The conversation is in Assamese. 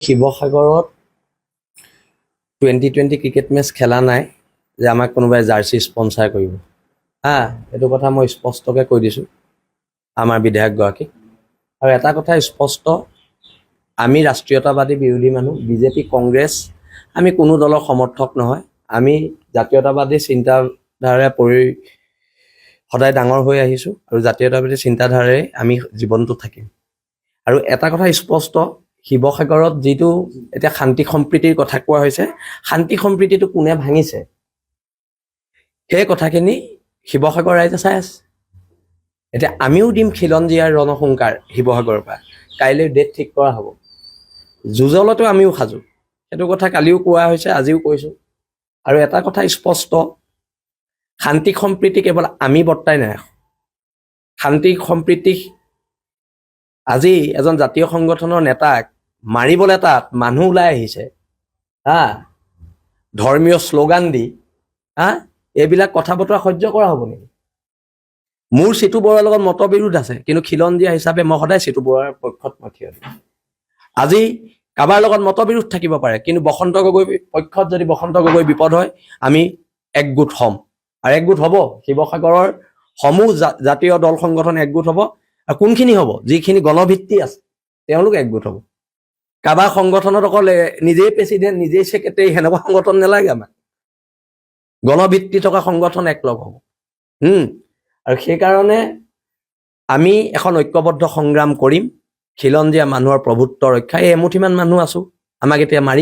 শিৱসাগৰত 2020 ক্ৰিকেট মেচ খেলা নাই যে আমাক কোনোবাই জাৰ্চি স্পন্সাৰ কৰিব এইটো কথা মই স্পষ্টকৈ কৈ দিছোঁ আমাৰ বিধায়কগৰাকীক। আৰু এটা কথা স্পষ্ট, আমি ৰাষ্ট্ৰীয়তাবাদী বিৰোধী মানুহ, বিজেপি কংগ্ৰেছ আমি কোনো দলৰ সমৰ্থক নহয়। আমি জাতীয়তাবাদী চিন্তাধাৰাৰে সদায় ডাঙৰ হৈ আহিছোঁ আৰু জাতীয়তাবাদী চিন্তাধাৰাৰে আমি জীৱনটো থাকিম। আৰু এটা কথা স্পষ্ট, শিৱসাগৰত যিটো এতিয়া শান্তি সম্প্ৰীতিৰ কথা কোৱা হৈছে, শান্তি সম্প্ৰীতিটো কোনে ভাঙিছে সেই কথাখিনি শিৱসাগৰ ৰাইজে চাই আছে। এতিয়া আমিও দিম খিলঞ্জীয়াৰ ৰণসংকাৰ শিৱসাগৰৰ পৰা, কাইলৈ ডেট ঠিক কৰা হ'ব। যুঁজলতো আমিও সাজু, সেইটো কথা কালিও কোৱা হৈছে, আজিও কৈছোঁ। আৰু এটা কথা স্পষ্ট, শান্তি সম্প্ৰীতি কেৱল আমি বৰ্তাই নাৰাখোঁ। শান্তি সম্প্ৰীতি আজি এজন জাতীয় সংগঠনৰ নেতাক মাৰিবলৈ তাত মানুহ ওলাই আহিছে, ধৰ্মীয় শ্লোগান দি, এইবিলাক কথা বতৰা সহ্য কৰা হ'ব নেকি? মোৰ চিতু বৰুৱাৰ লগত মতবিৰোধ আছে, কিন্তু খিলঞ্জীয়া হিচাপে মই সদায় চিতু বৰুৱাৰ পক্ষত মই থিয় দিম। আজি কাৰোবাৰ লগত মতবিৰোধ থাকিব পাৰে, কিন্তু বসন্ত গগৈ পক্ষত যদি বসন্ত গগৈ বিপদ হয়, আমি একগোট হ'ম আৰু একগোট হ'ব। শিৱসাগৰৰ সমূহ জাতীয় দল সংগঠন একগোট হ'ব। আৰু কোনখিনি হ'ব? যিখিনি গণভিত্তি আছে তেওঁলোক একগোট হ'ব। কাৰোবাৰ সংগঠনত অকল নিজেই প্ৰেচিডেণ্ট, নিজেই ছেক্ৰেটাৰী, সেনেকুৱা সংগঠন নালাগে আমাক। গণভিত্তি থকা সংগঠন একলগ হ'ব। আৰু সেইকাৰণে আমি এখন ঐক্যবদ্ধ সংগ্ৰাম কৰিম খিলঞ্জীয়া মানুহৰ প্ৰভুত্ব ৰক্ষা। এই এমুঠিমান মানুহ আছোঁ, আমাক এতিয়া মাৰি